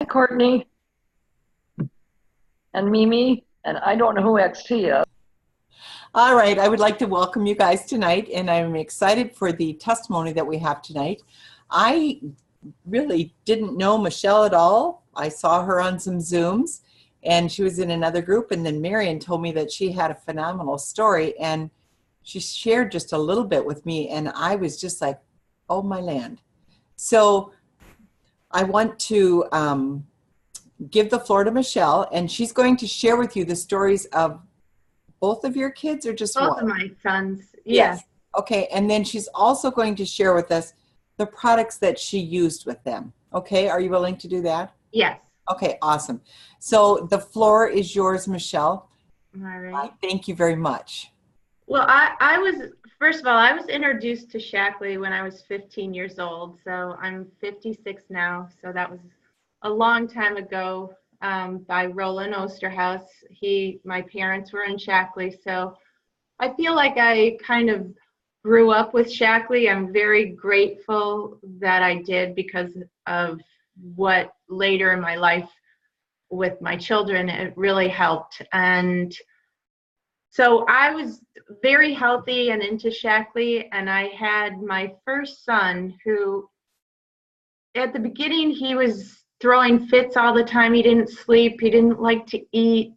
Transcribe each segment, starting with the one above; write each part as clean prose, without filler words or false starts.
Courtney and Mimi, and I don't know who XT is. All right, I would like to welcome you guys tonight, and I'm excited for the testimony that we have tonight. I really didn't know Michelle at all. I saw her on some Zooms, and she was in another group, and then Marion told me that she had a phenomenal story, and she shared just a little bit with me, and I was just like, oh my land. So I want to give the floor to Michelle, and she's going to share with you the stories of both of your kids or just Both of one? my sons, yeah. Yes. Okay. And then she's also going to share with us the products that she used with them. Okay. Are you willing to do that? Yes. Okay. Awesome. So the floor is yours, Michelle. All right. Thank you very much. Well, I was, first of all, I was introduced to Shackley when I was 15 years old. So I'm 56 now. So that was a long time ago, by Roland Osterhaus. My parents were in Shackley. So I feel like I kind of grew up with Shackley. I'm very grateful that I did because of what later in my life with my children, it really helped. And so I was very healthy and into Shackley, and I had my first son who, at the beginning, he was throwing fits all the time. He didn't sleep. He didn't like to eat.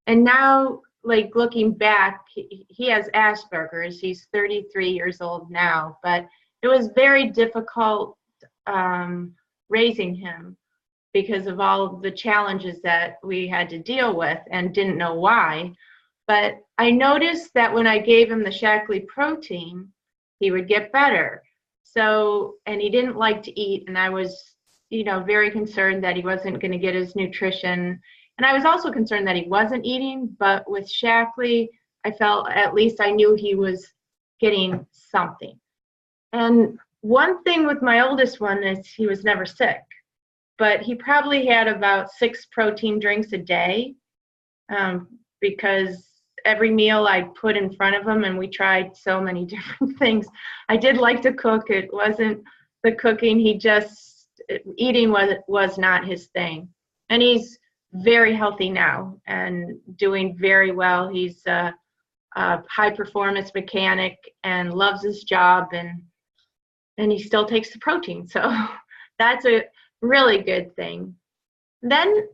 And now, like looking back, he has Aspergers. He's 33 years old now, but it was very difficult raising him because of all of the challenges that we had to deal with and didn't know why. But I noticed that when I gave him the Shackley protein, he would get better. So, and he didn't like to eat, and I was, very concerned that he wasn't going to get his nutrition. And I was also concerned that he wasn't eating, but with Shackley, I felt at least I knew he was getting something. And one thing with my oldest one is he was never sick, but he probably had about 6 protein drinks a day, because every meal I put in front of him, and we tried so many different things. I did like to cook. It wasn't the cooking. Eating was not his thing. And he's very healthy now and doing very well. He's a high performance mechanic and loves his job, and he still takes the protein. So that's a really good thing. Then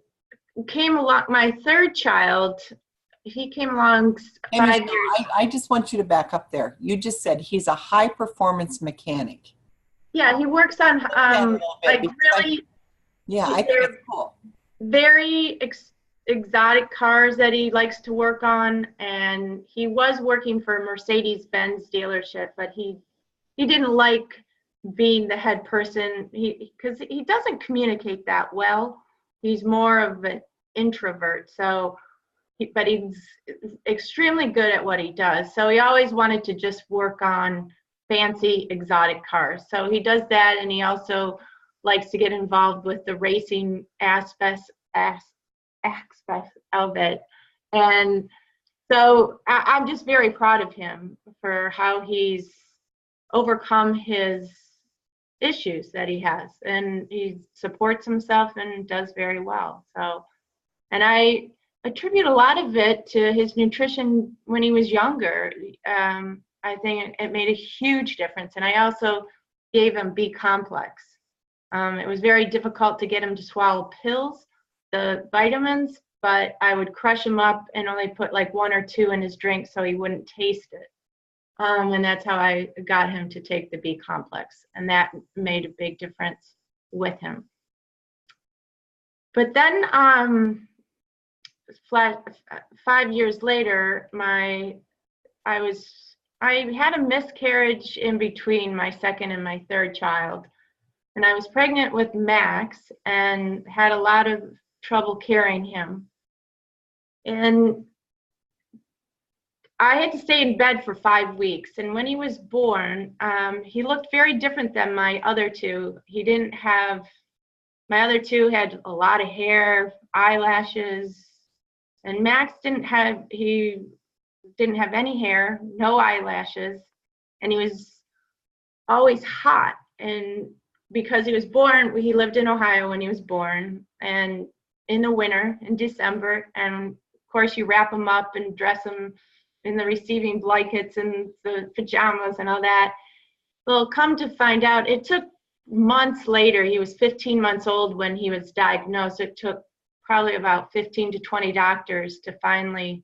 came along my third child. He came along Hey, 5 Michelle, years. I just want you to back up there. You just said he's a high performance mechanic. Yeah, he works on like really, Yeah, I think they're it's cool. very exotic cars that he likes to work on. And he was working for a Mercedes-Benz dealership, but he didn't like being the head person. Because he doesn't communicate that well. He's more of an introvert. So, but he's extremely good at what he does. So he always wanted to just work on fancy exotic cars. So he does that, and he also likes to get involved with the racing aspects of it. And so I'm just very proud of him for how he's overcome his issues that he has, and he supports himself and does very well. So, and I attribute a lot of it to his nutrition when he was younger. I think it made a huge difference. And I also gave him B complex. It was very difficult to get him to swallow pills, the vitamins, but I would crush him up and only put like 1 or 2 in his drink so he wouldn't taste it. And that's how I got him to take the B complex. And that made a big difference with him. But then 5 years later, I had a miscarriage in between my second and my third child, and I was pregnant with Max and had a lot of trouble carrying him. And I had to stay in bed for 5 weeks. And when he was born, he looked very different than my other two. My other two had a lot of hair, eyelashes, and Max didn't have any hair, no eyelashes, and he was always hot. And because he was born, he lived in Ohio when he was born, and in the winter, in December, and of course you wrap him up and dress him in the receiving blankets and the pajamas and all that. Well, come to find out, it took months later. He was 15 months old when he was diagnosed. It took probably about 15 to 20 doctors to finally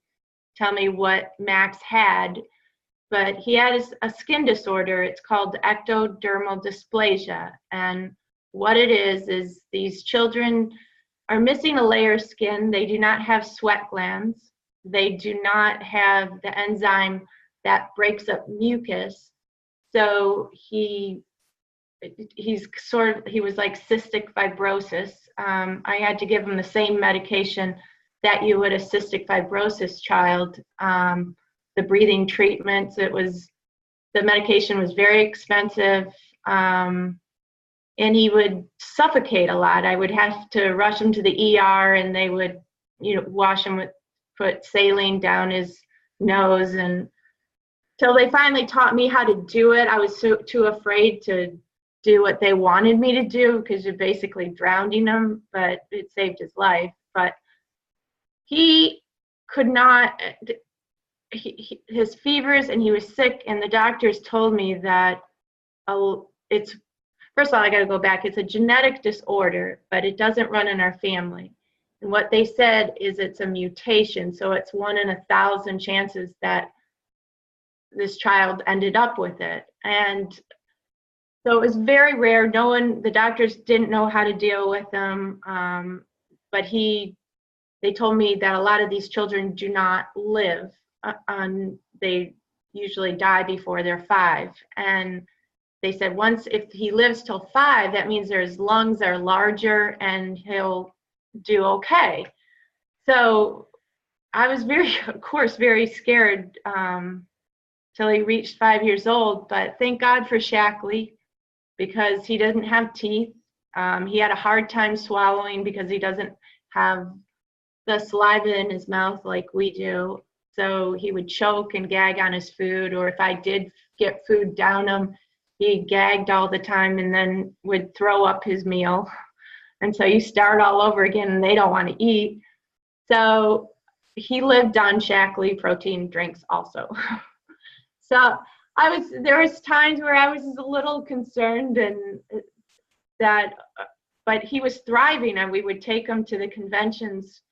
tell me what Max had. But he had a skin disorder. It's called ectodermal dysplasia. And what it is these children are missing a layer of skin. They do not have sweat glands. They do not have the enzyme that breaks up mucus. So he was like cystic fibrosis. I had to give him the same medication that you would a cystic fibrosis child. The breathing treatments, the medication was very expensive, and he would suffocate a lot. I would have to rush him to the ER, and they would, wash him put saline down his nose, and till they finally taught me how to do it. I was too afraid to do what they wanted me to do, because you're basically drowning him, but it saved his life. But he could not, his fevers, and he was sick, and the doctors told me that it's, first of all, I got to go back, it's a genetic disorder, but it doesn't run in our family. And what they said is it's a mutation, so it's 1 in 1,000 chances that this child ended up with it. And so it was very rare. The doctors didn't know how to deal with him. But they told me that a lot of these children do not live. They usually die before they're 5. And they said if he lives till 5, that means his lungs are larger and he'll do okay. So I was of course, very scared till he reached 5 years old. But thank God for Shackley, because he doesn't have teeth. He had a hard time swallowing because he doesn't have the saliva in his mouth like we do. So he would choke and gag on his food, or if I did get food down him, he gagged all the time and then would throw up his meal. And so you start all over again, and they don't want to eat. So he lived on Shackley protein drinks also. So there was times where I was a little concerned, and but he was thriving, and we would take him to the conventions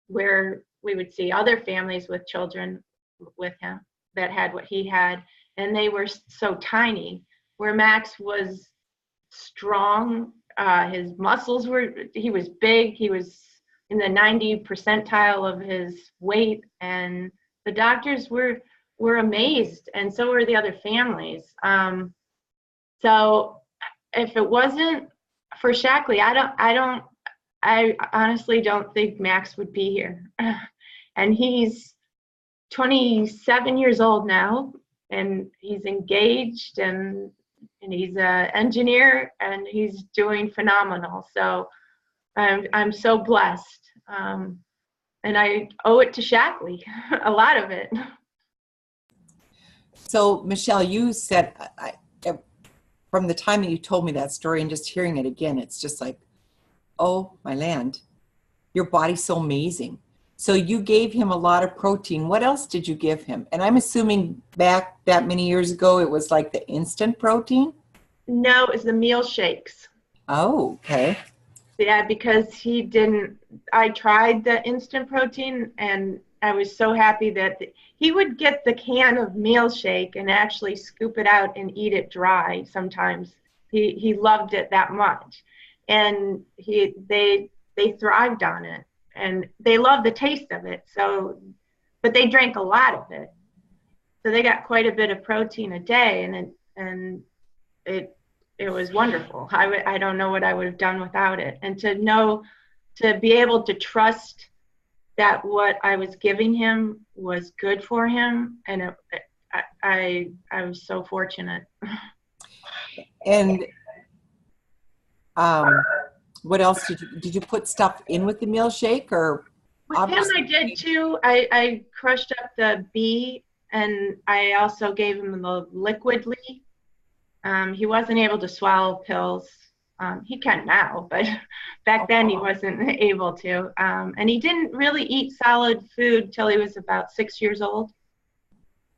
where we would see other families with children with him that had what he had, and they were so tiny, where Max was strong. His muscles he was big. He was in the 90 percentile of his weight, and the doctors were amazed, and so were the other families. So if it wasn't for Shackley, I honestly don't think Max would be here. And he's 27 years old now, and he's engaged, and he's an engineer, and he's doing phenomenal. So I'm so blessed, and I owe it to Shackley, a lot of it. So Michelle, you said, from the time that you told me that story and just hearing it again, it's just like, oh my land, your body's so amazing. So you gave him a lot of protein. What else did you give him? And I'm assuming back that many years ago, it was like the instant protein? No, it was the meal shakes. Oh, okay. Yeah, because I tried the instant protein, and I was so happy that he would get the can of meal shake and actually scoop it out and eat it dry sometimes. He loved it that much. And they thrived on it, and they loved the taste of it. So, but they drank a lot of it. So they got quite a bit of protein a day, and it was wonderful. I don't know what I would have done without it. And to be able to trust that what I was giving him was good for him, and I was so fortunate. And what else did you put stuff in with the meal shake, or? With him, I did too. I crushed up the bee, and I also gave him the liquidly. He wasn't able to swallow pills, He can now, but back then he wasn't able to. And he didn't really eat solid food till he was about 6 years old.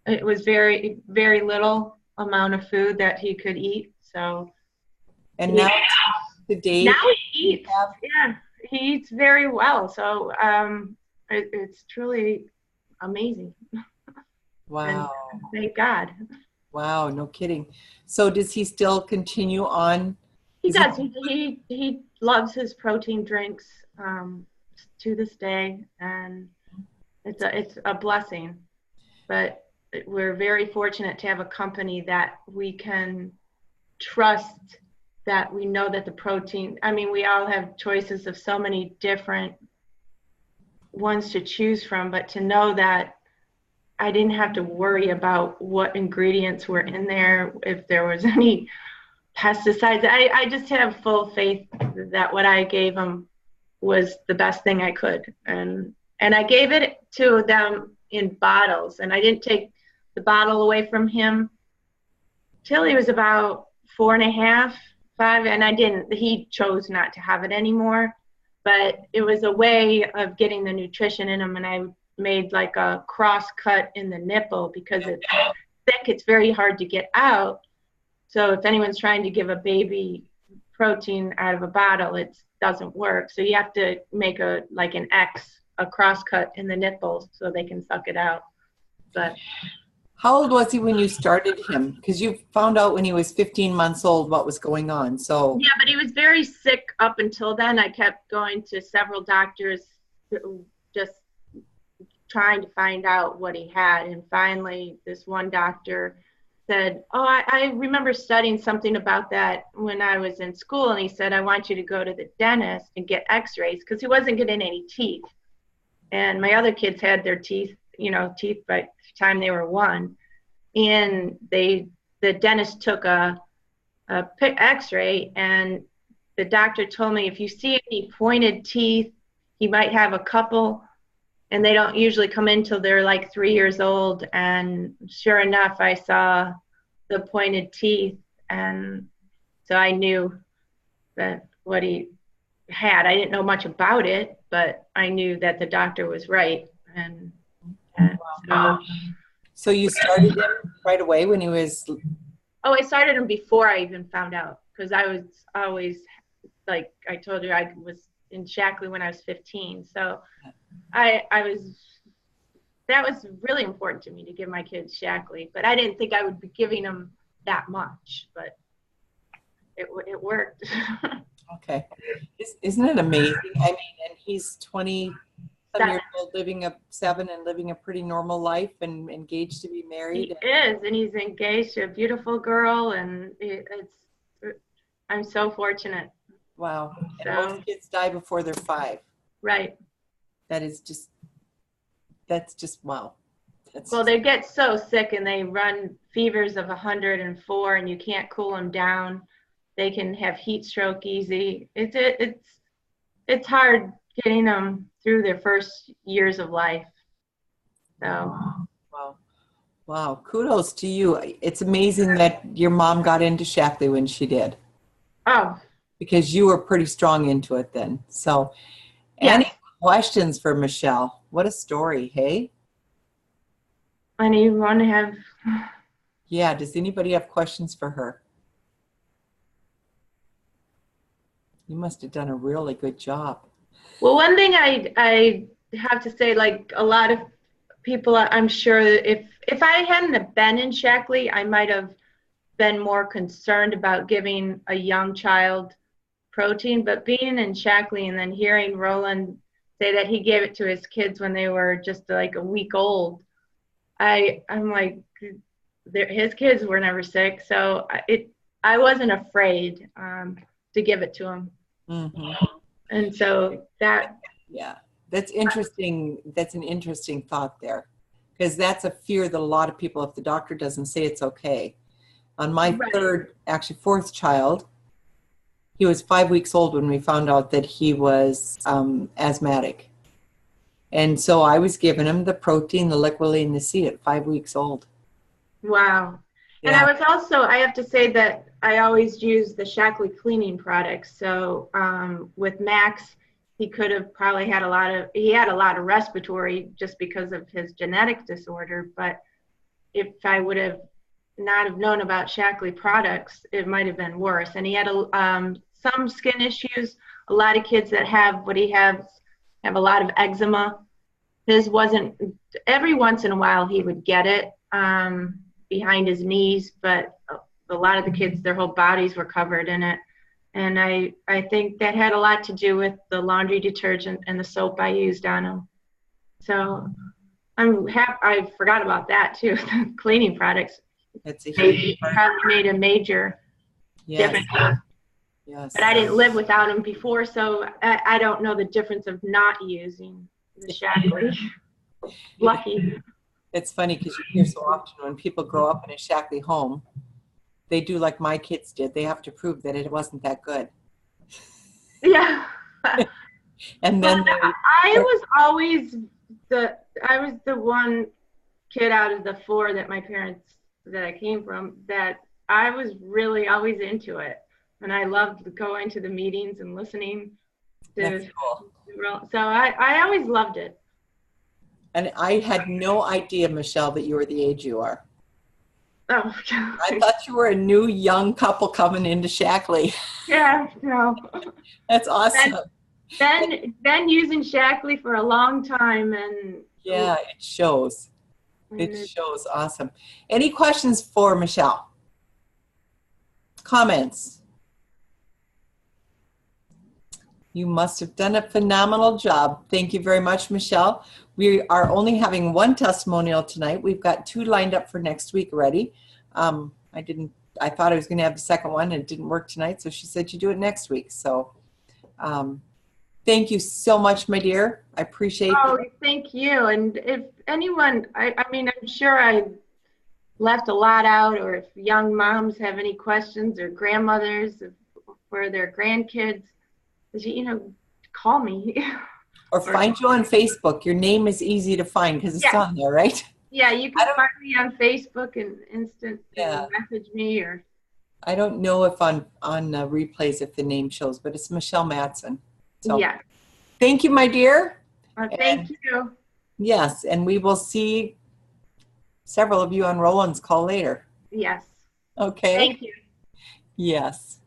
It was very, very little amount of food that he could eat. So, And now today, now he eats. Yeah, he eats very well. So it's truly amazing. wow. And thank God. Wow, no kidding. So does he still continue on? He does. He loves his protein drinks to this day, and it's a blessing. But we're very fortunate to have a company that we can trust, that we know that the protein, I mean, we all have choices of so many different ones to choose from, but to know that I didn't have to worry about what ingredients were in there, if there was any pesticides. I just have full faith that what I gave him was the best thing I could. And I gave it to them in bottles, and I didn't take the bottle away from him till he was about 4.5, 5, and he chose not to have it anymore. But it was a way of getting the nutrition in him, and I made like a cross cut in the nipple because it's thick, it's very hard to get out. So if anyone's trying to give a baby protein out of a bottle, it doesn't work. So you have to make an X, a cross cut in the nipple so they can suck it out. But how old was he when you started him? Because you found out when he was 15 months old what was going on. So yeah, but he was very sick up until then. I kept going to several doctors, just trying to find out what he had. And finally, this one doctor said, oh, I remember studying something about that when I was in school. And he said, I want you to go to the dentist and get x-rays, because he wasn't getting any teeth. And my other kids had their teeth by the time they were 1. And the dentist took a x-ray, and the doctor told me, if you see any pointed teeth, he might have a couple, and they don't usually come in till they're like 3 years old. And sure enough, I saw the pointed teeth, and so I knew that what he had. I didn't know much about it, but I knew that the doctor was right. And so you started him right away when he was? Oh, I started him before I even found out, because I was always, like I told you, I was in Shackley when I was 15. So that was really important to me, to give my kids Shackley, but I didn't think I would be giving them that much, but it worked. Okay. Isn't it amazing? I mean, and he's 20-some years old, living a pretty normal life, and engaged to be married. He is, and he's engaged to a beautiful girl, and I'm so fortunate. Wow. And So, most kids die before they're 5. right. That's just wow. Well, they get so sick, and they run fevers of 104, and you can't cool them down. They can have heat stroke easy. It's hard getting them through their first years of life. So. Wow. Kudos to you. It's amazing that your mom got into Shackley when she did. Oh. Because you were pretty strong into it then. So, Yes. Any questions for Michelle? What a story, hey? Anyone have? Yeah, does anybody have questions for her? You must have done a really good job. Well, one thing I have to say, like a lot of people, I'm sure if I hadn't have been in Shackley, I might have been more concerned about giving a young child protein. But being in Shackley and then hearing Roland say that he gave it to his kids when they were just like a week old, I'm like, his kids were never sick, so I wasn't afraid to give it to him. Mm-hmm. And so that's interesting. That's an interesting thought there, because that's a fear that a lot of people, if the doctor doesn't say it's okay. On my fourth child, he was 5 weeks old when we found out that he was asthmatic. And so I was giving him the protein, the liquid and the seed at 5 weeks old. Wow. And I was also, I have to say that I always use the Shackley cleaning products. So with Max, he could have probably had he had a lot of respiratory just because of his genetic disorder. But if I would have not have known about Shackley products, it might have been worse. And he had some skin issues. A lot of kids that have what he has have a lot of eczema. His wasn't, every once in a while he would get it behind his knees, but a lot of the kids, their whole bodies were covered in it. And I think that had a lot to do with the laundry detergent and the soap I used on him. So I forgot about that too. The cleaning products probably made a major difference. Yes. But I didn't live without them before, so I don't know the difference of not using the Shackley. Lucky. It's funny because you hear so often when people grow up in a Shackley home, they do like my kids did. They have to prove that it wasn't that good. Yeah. And then I was always the one kid out of the four that my parents that I came from that I was really always into it, and I loved going to the meetings and listening to. That's cool. So I always loved it. And I had no idea, Michelle, that you were the age you are. Oh, I thought you were a new young couple coming into Shackley. Yeah, no. That's awesome. Been using Shackley for a long time, and yeah, it shows. It shows. Awesome. Any questions for Michelle? Comments? You must have done a phenomenal job. Thank you very much, Michelle. We are only having one testimonial tonight. We've got 2 lined up for next week already. I thought I was going to have the second one, and it didn't work tonight, so she said you do it next week. So thank you so much, my dear. I appreciate it. Oh, thank you. And if anyone, I mean, I'm sure I left a lot out, or if young moms have any questions, or grandmothers for their grandkids, call me. Or find you on Facebook. Your name is easy to find because it's on there, right? Yeah, you can find me on Facebook and instant message me. Or I don't know if on replays if the name shows, but it's Michelle Matson. So yeah. Thank you, my dear. Thank you. Yes, and we will see several of you on Roland's call later. Yes. Okay. Thank you. Yes.